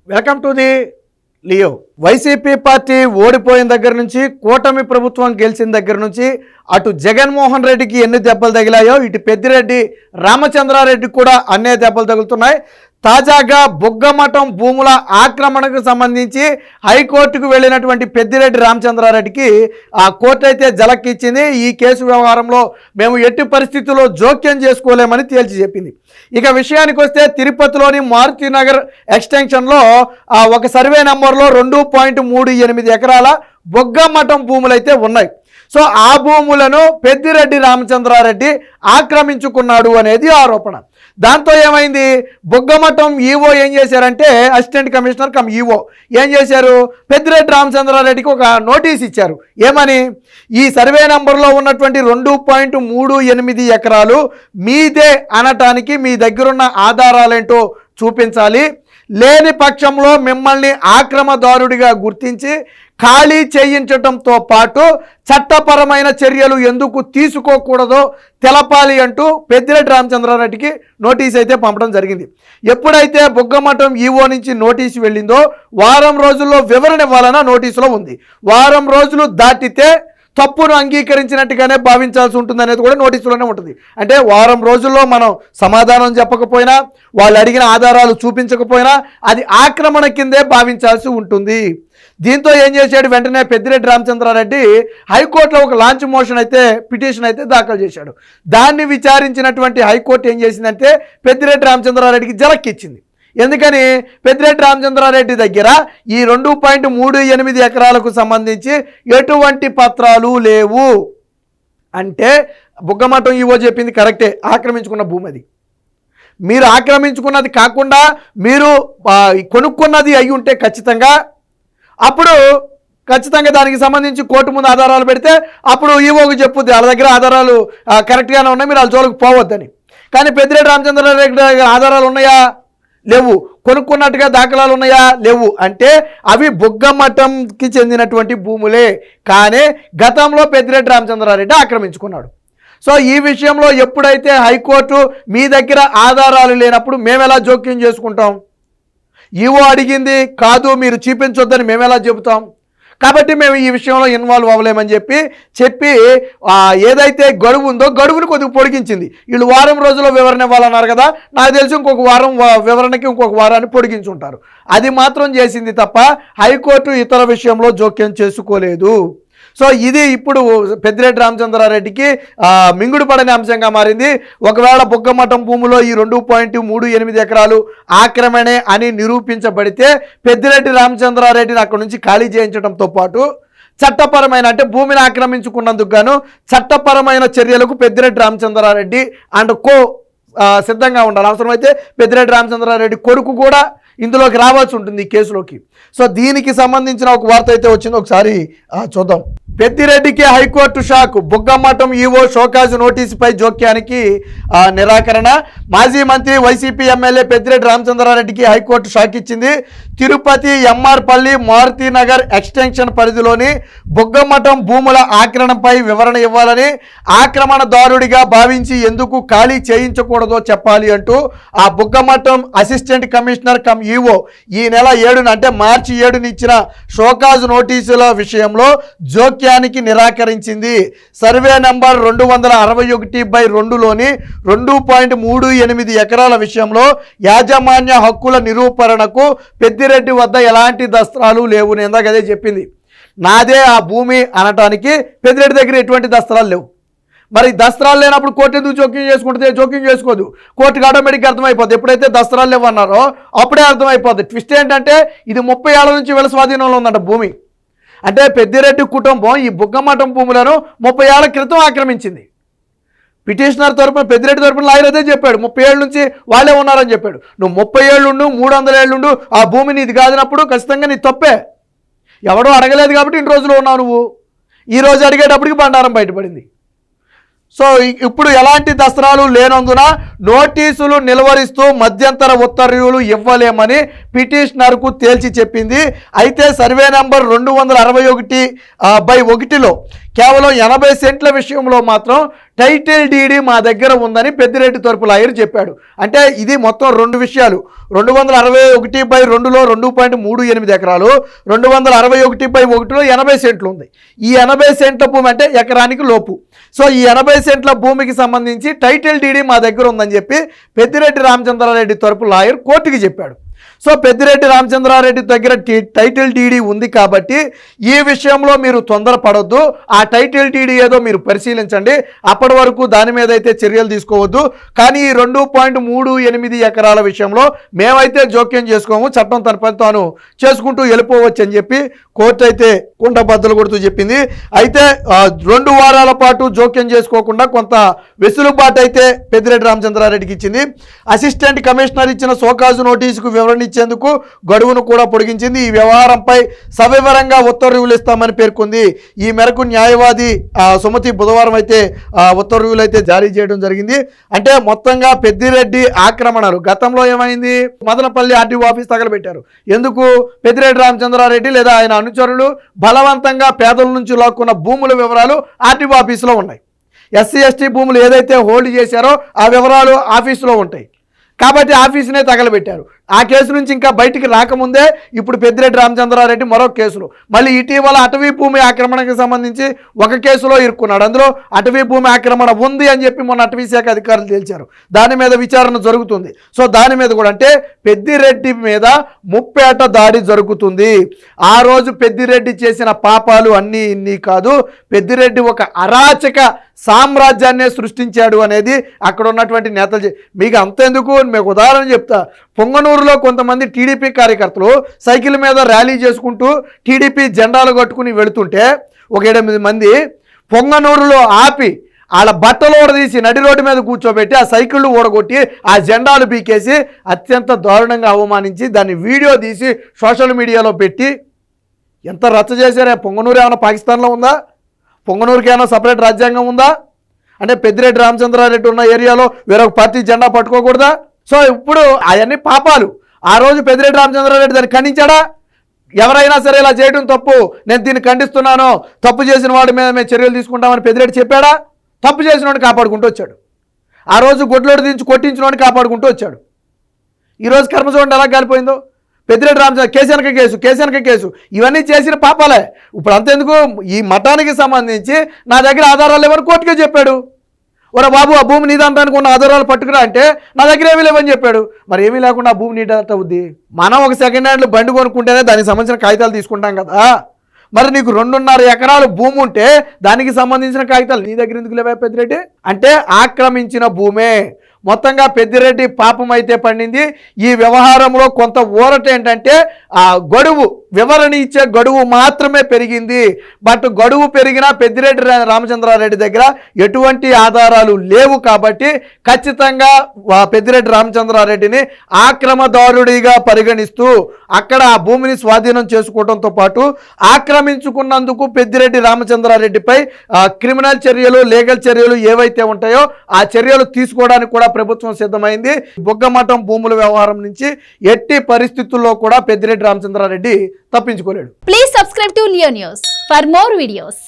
Welcome to the Leo. YCP party ఓడిపోయిన దగ్గర నుంచి, కూటమి ప్రభుత్వం గెలిచిన దగ్గర నుంచి అటు జగన్మోహన్ రెడ్డికి ఎన్ని దెబ్బలు తగిలాయో ఇటు పెద్దిరెడ్డి రామచంద్రారెడ్డి కూడా అన్నే దెబ్బలు తగులుతున్నాయి. తాజాగా బుగ్గమఠం భూముల ఆక్రమణకు సంబంధించి హైకోర్టుకు వెళ్ళినటువంటి పెద్దిరెడ్డి రామచంద్రారెడ్డికి ఆ కోర్టు అయితే జలక్కిచ్చింది. ఈ కేసు వ్యవహారంలో మేము ఎట్టి పరిస్థితుల్లో జోక్యం చేసుకోలేమని తేల్చి చెప్పింది. ఇక విషయానికి వస్తే తిరుపతిలోని మారుతినగర్ ఎక్స్టెన్షన్లో ఒక సర్వే నెంబర్లో 2.38 ఎకరాల బుగ్గమఠం భూములు అయితే ఉన్నాయి. సో ఆ భూములను పెద్దిరెడ్డి రామచంద్రారెడ్డి ఆక్రమించుకున్నాడు అనేది ఆరోపణ. దాంతో ఏమైంది, బుగ్గమఠం ఈవో ఏం చేశారంటే, అసిస్టెంట్ కమిషనర్ కమ్ ఈవో ఏం చేశారు, పెద్దిరెడ్డి రామచంద్రారెడ్డికి ఒక నోటీస్ ఇచ్చారు. ఏమని, ఈ సర్వే నంబర్లో ఉన్నటువంటి 2.38 ఎకరాలు మీదే అనటానికి మీ దగ్గరున్న ఆధారాలేంటో చూపించాలి, లేని పక్షంలో మిమ్మల్ని ఆక్రమదారుడిగా గుర్తించి ఖాళీ చేయించడంతో పాటు చట్టపరమైన చర్యలు ఎందుకు తీసుకోకూడదో తెలపాలి అంటూ పెద్దిరెడ్డి రామచంద్రారెడ్డికి నోటీస్ అయితే పంపడం జరిగింది. ఎప్పుడైతే బుగ్గమఠం ఈవో నుంచి నోటీసు వెళ్ళిందో వారం రోజుల్లో వివరణ ఇవ్వాలన్న నోటీసులో ఉంది. వారం రోజులు దాటితే తప్పును అంగీకరించినట్టుగానే భావించాల్సి ఉంటుంది అనేది కూడా నోటీసులోనే ఉంటుంది. అంటే వారం రోజుల్లో మనం సమాధానం చెప్పకపోయినా, వాళ్ళు అడిగిన ఆధారాలు చూపించకపోయినా అది ఆక్రమణ కిందే భావించాల్సి ఉంటుంది. దీంతో ఏం చేశాడు, వెంటనే పెద్దిరెడ్డి రామచంద్రారెడ్డి హైకోర్టులో ఒక లాంచ్ మోషన్ అయితే పిటిషన్ అయితే దాఖలు చేశాడు. దాన్ని విచారించినటువంటి హైకోర్టు ఏం చేసిందంటే పెద్దిరెడ్డి రామచంద్రారెడ్డికి జలక్కిచ్చింది. ఎందుకని, పెద్దిరెడ్డి రామచంద్రారెడ్డి దగ్గర ఈ 2.38 ఎకరాలకు సంబంధించి ఎటువంటి పత్రాలు లేవు. అంటే బుగ్గమఠం ఈవో చెప్పింది కరెక్టే, ఆక్రమించుకున్న భూమి అది. మీరు ఆక్రమించుకున్నది కాకుండా మీరు కొనుక్కున్నది అయి ఉంటే ఖచ్చితంగా దానికి సంబంధించి కోర్టు ముందు ఆధారాలు పెడితే అప్పుడు ఈవోకి చెప్పుద్ది వాళ్ళ దగ్గర ఆధారాలు కరెక్ట్గానే ఉన్నాయి, మీరు వాళ్ళ జోలికి పోవద్దని. కానీ పెద్దిరెడ్డి రామచంద్రారెడ్డి దగ్గర ఆధారాలు ఉన్నాయా, లేవు. కొనుక్కున్నట్టుగా దాఖలాలు ఉన్నాయా, లేవు. అంటే అవి బుగ్గమఠంకి చెందినటువంటి భూములే, కానీ గతంలో పెద్దిరెడ్డి రామచంద్రారెడ్డి ఆక్రమించుకున్నాడు. సో ఈ విషయంలో ఎప్పుడైతే హైకోర్టు మీ దగ్గర ఆధారాలు లేనప్పుడు మేము ఎలా జోక్యం చేసుకుంటాం, ఈవో అడిగింది కాదు మీరు చూపించొద్దని మేము ఎలా చెబుతాం, కాబట్టి మేము ఈ విషయంలో ఇన్వాల్వ్ అవ్వలేమని చెప్పి ఏదైతే గడువు ఉందో గడువును కొద్దిగా పొడిగించింది. వీళ్ళు వారం రోజుల్లో వివరణ ఇవ్వాలన్నారు కదా, నాకు తెలిసి ఇంకొక వారం వివరణకి ఇంకొక వారాన్ని పొడిగించుంటారు. అది మాత్రం చేసింది తప్ప హైకోర్టు ఇతర విషయంలో జోక్యం చేసుకోలేదు. సో ఇది ఇప్పుడు పెద్దిరెడ్డి రామచంద్రారెడ్డికి మింగుడు పడని అంశంగా మారింది. ఒకవేళ బుగ్గమఠం భూమిలో ఈ 2.38 ఎకరాలు ఆక్రమణే అని నిరూపించబడితే పెద్దిరెడ్డి రామచంద్రారెడ్డిని అక్కడి నుంచి ఖాళీ చేయించడంతో పాటు చట్టపరమైన, అంటే భూమిని ఆక్రమించుకున్నందుకు గాను చట్టపరమైన చర్యలకు పెద్దిరెడ్డి రామచంద్రారెడ్డి అండ్ సిద్ధంగా ఉండాలి. అవసరమైతే పెద్దిరెడ్డి రామచంద్రారెడ్డి కొడుకు కూడా ఇందులోకి రావాల్సి ఉంటుంది ఈ కేసులోకి. సో దీనికి సంబంధించిన ఒక వార్త అయితే వచ్చింది, ఒకసారి చూద్దాం. పెద్దిరెడ్డికి high court shock, Buggamatham EO show cause నోటీసుపై జోక్యానికి నిరాకరణ. మాజీ మంత్రి వైసీపీ ఎమ్మెల్యే పెద్దిరెడ్డి రామచంద్రారెడ్డికి హైకోర్టు షాక్ ఇచ్చింది. తిరుపతి ఎంఆర్పల్లి మారుతినగర్ ఎక్స్టెన్షన్ పరిధిలోని బుగ్గమఠం భూముల ఆక్రమణపై వివరణ ఇవ్వాలని, ఆక్రమణదారుడిగా భావించి ఎందుకు ఖాళీ చేయించకూడదో చెప్పాలి అంటూ ఆ Buggamatham assistant commissioner come EO ఈ నెల 7న అంటే మార్చి 7న ఇచ్చిన షోకాజు నోటీసుల విషయంలో జోక్యానికి నిరాకరించింది. సర్వే నంబర్ 261/2లోని 2.38 ఎకరాల విషయంలో యాజమాన్య హక్కుల నిరూపణకు పెద్దిరెడ్డి వద్ద ఎలాంటి దస్త్రాలు లేవు. నేను ఇందాక అదే చెప్పింది, నాదే ఆ భూమి అనటానికి పెద్దిరెడ్డి దగ్గర ఎటువంటి దస్త్రాలు లేవు. మరి దస్త్రాలు లేనప్పుడు కోర్టు ఎందుకు జోక్యం చేసుకుంటుంది? జోక్యం చేసుకోదు, కోర్టుకు ఆటోమేటిక్గా అర్థమైపోద్ది. ఎప్పుడైతే దస్త్రాలు లేవన్నారో అప్పుడే అర్థమైపోద్ది. ట్విస్ట్ ఏంటంటే ఇది 30 ఏళ్ల నుంచి వీళ్ళ స్వాధీనంలో ఉందంట భూమి. అంటే పెద్దిరెడ్డి కుటుంబం ఈ బుగ్గమఠం భూములను 30 ఏళ్ల క్రితం ఆక్రమించింది. పిటిషనర్ తరపున పెద్దిరెడ్డి తరపున లాయర్ అదే చెప్పాడు, 30 ఏళ్ళ నుంచి వాళ్ళే ఉన్నారని చెప్పాడు. నువ్వు 30 ఏళ్ళుండు 300 ఏళ్ళుండు ఆ భూమి నీది కాదినప్పుడు ఖచ్చితంగా నీ తప్పే. ఎవడో అడగలేదు కాబట్టి ఇన్ని రోజులు ఉన్నావు నువ్వు. ఈరోజు అడిగేటప్పటికి బండారం బయటపడింది. సో ఇప్పుడు ఎలాంటి దస్త్రాలు లేనందున నోటీసులు నిలువరిస్తూ మధ్యంతర ఉత్తర్వులు ఇవ్వలేమని పిటిషనర్కు తేల్చి చెప్పింది. అయితే సర్వే నంబర్ 261/1లో కేవలం 80 సెంట్ల విషయంలో మాత్రం టైటిల్ డీడీ మా దగ్గర ఉందని పెద్దిరెడ్డి తరపు లాయర్ చెప్పాడు. అంటే ఇది మొత్తం రెండు విషయాలు. 261/2లో 2.38 ఎకరాలు, 261/1లో 80 సెంట్లు ఉంది. ఈ 80 సెంట్ల భూమి అంటే ఎకరానికి లోపు. సో ఈ 80 సెంట్ల భూమికి సంబంధించి టైటిల్ డీడీ మా దగ్గర ఉందని చెప్పి పెద్దిరెడ్డి రామచంద్రారెడ్డి తరపు లాయర్ కోర్టుకి చెప్పాడు. సో పెద్దిరెడ్డి రామచంద్రారెడ్డి దగ్గర టైటిల్ డీడీ ఉంది కాబట్టి ఈ విషయంలో మీరు తొందరపడొద్దు, ఆ టైటిల్ డీడీ ఏదో మీరు పరిశీలించండి, అప్పటి వరకు దాని మీద అయితే చర్యలు తీసుకోవద్దు. కానీ ఈ 2.38 ఎకరాల విషయంలో మేమైతే జోక్యం చేసుకోము, చట్టం తన పని తాను చేసుకుంటూ వెళ్ళిపోవచ్చు అని చెప్పి కోర్టు అయితే కుండ బద్దలు కొడుతూ చెప్పింది. అయితే 2 వారాల పాటు జోక్యం చేసుకోకుండా కొంత వెసులుబాటు అయితే పెద్దిరెడ్డి రామచంద్రారెడ్డికి ఇచ్చింది. అసిస్టెంట్ కమిషనర్ ఇచ్చిన సోకాజు నోటీసుకు వివరణ ఇచ్చేందుకు గడువును కూడా పొడిగించింది. ఈ వ్యవహారంపై సవివరంగా ఉత్తర్వులు ఇస్తామని పేర్కొంది. ఈ మేరకు న్యాయవాది సుమతి బుధవారం అయితే ఉత్తర్వులు అయితే జారీ చేయడం జరిగింది. అంటే మొత్తంగా పెద్దిరెడ్డి ఆక్రమణలు గతంలో ఏమైంది, మదనపల్లి ఆర్టీఓ ఆఫీస్ తగలబెట్టారు. ఎందుకు? పెద్దిరెడ్డి రామచంద్రారెడ్డి లేదా ఆయన అనుచరులు బలవంతంగా పేదల నుంచి లాక్కున్న భూముల వివరాలు ఆర్టీఓ ఆఫీసులో ఉన్నాయి. ఎస్సీ ఎస్టీ భూములు ఏదైతే హోల్డ్ చేశారో ఆ వివరాలు ఆఫీసులో ఉంటాయి కాబట్టి ఆఫీసునే తగలబెట్టారు. ఆ కేసు నుంచి ఇంకా బయటికి రాకముందే ఇప్పుడు పెద్దిరెడ్డి రామచంద్రారెడ్డి మరొక కేసులో మళ్ళీ ఇటీవల అటవీ భూమి ఆక్రమణకు సంబంధించి ఒక కేసులో ఇరుక్కున్నాడు. అందులో అటవీ భూమి ఆక్రమణ ఉంది అని చెప్పి మొన్న అటవీ శాఖ అధికారులు తేల్చారు. దాని మీద విచారణ జరుగుతుంది. సో దాని మీద కూడా అంటే పెద్దిరెడ్డి మీద ముప్పేట దాడి జరుగుతుంది. ఆ రోజు పెద్దిరెడ్డి చేసిన పాపాలు అన్నీ ఇన్ని కాదు, పెద్దిరెడ్డి ఒక అరాచక సామ్రాజ్యాన్నే సృష్టించాడు అనేది అక్కడ ఉన్నటువంటి నేతలు. మీకు అంతెందుకు, మీకు ఉదాహరణ చెప్తా. పొంగనూరులో కొంతమంది టీడీపీ కార్యకర్తలు సైకిల్ మీద ర్యాలీ చేసుకుంటూ టీడీపీ జెండాలు కట్టుకుని వెళుతుంటే ఒక 8 మంది పొంగనూరులో ఆపి వాళ్ళ బట్టలు ఊడదీసి నడి రోడ్డు మీద కూర్చోబెట్టి ఆ సైకిళ్ళు ఊడగొట్టి ఆ జెండాలు పీకేసి అత్యంత దారుణంగా అవమానించి దాన్ని వీడియో తీసి సోషల్ మీడియాలో పెట్టి ఎంత రచ్చ చేశారే. పొంగనూరు ఏమైనా పాకిస్తాన్లో ఉందా? పొంగనూరుకి ఏమైనా సపరేట్ రాజ్యాంగం ఉందా? అంటే పెద్దిరెడ్డి రామచంద్రారెడ్డి ఉన్న ఏరియాలో వేరొక పార్టీ జెండా పట్టుకోకూడదా? సో ఇప్పుడు అవన్నీ పాపాలు. ఆ రోజు పెద్దిరెడ్డి రామచంద్రారెడ్డి దాన్ని ఖండించాడా? ఎవరైనా సరే ఇలా చేయడం తప్పు, నేను దీన్ని ఖండిస్తున్నాను, తప్పు చేసిన వాడి మీద మేము చర్యలు తీసుకుంటామని పెద్దిరెడ్డి చెప్పాడా? తప్పు చేసిన వాడిని కాపాడుకుంటూ వచ్చాడు. ఆ రోజు గొడ్లోడు దించి కొట్టించిన వాడిని కాపాడుకుంటూ వచ్చాడు. ఈరోజు కర్మ చూడండి ఎలా కాలిపోయిందో. పెద్దిరెడ్డి రామచంద్ర కేసీఆర్ కేసు ఇవన్నీ చేసిన పాపాలే. ఇప్పుడు అంతెందుకు, ఈ మఠానికి సంబంధించి నా దగ్గర ఆధారాలు ఎవరు కోర్టుకే చెప్పాడు. ఒరే బాబు, ఆ భూమి నీదంటానికి ఉన్న ఆధారాలు పట్టుకురా అంటే నా దగ్గర ఏమీ లేవని చెప్పాడు. మరి ఏమీ లేకుండా ఆ భూమి నీదంట అవుద్ది. మనం ఒక సెకండ్ హ్యాండ్ బండి కొనుక్కుంటేనే దానికి సంబంధించిన కాగితాలు తీసుకుంటాం కదా. మరి నీకు 2.5 ఎకరాలు భూమి ఉంటే దానికి సంబంధించిన కాగితాలు నీ దగ్గర ఎందుకు లేవా పెద్దిరెడ్డి? అంటే ఆక్రమించిన భూమే. మొత్తంగా పెద్దిరెడ్డి పాపం అయితే పండింది. ఈ వ్యవహారంలో కొంత ఊరట ఏంటంటే ఆ గడువు వివరణ ఇచ్చే గడువు మాత్రమే పెరిగింది. బట్ గడువు పెరిగినా పెద్దిరెడ్డి రామచంద్రారెడ్డి దగ్గర ఎటువంటి ఆధారాలు లేవు కాబట్టి ఖచ్చితంగా పెద్దిరెడ్డి రామచంద్రారెడ్డిని ఆక్రమదారుడిగా పరిగణిస్తూ అక్కడ ఆ భూమిని స్వాధీనం చేసుకోవడంతో పాటు ఆక్రమించుకున్నందుకు పెద్దిరెడ్డి రామచంద్రారెడ్డిపై క్రిమినల్ చర్యలు, లీగల్ చర్యలు ఏవైతే ఉంటాయో ఆ చర్యలు తీసుకోవడానికి కూడా ప్రభుత్వం సిద్ధమైంది. బొగ్గమఠం భూముల వ్యవహారం నుంచి ఎట్టి పరిస్థితుల్లో కూడా పెద్దిరెడ్డి రామచంద్రారెడ్డి తప్పించుకోలేడు. Please subscribe to Leo news for more videos.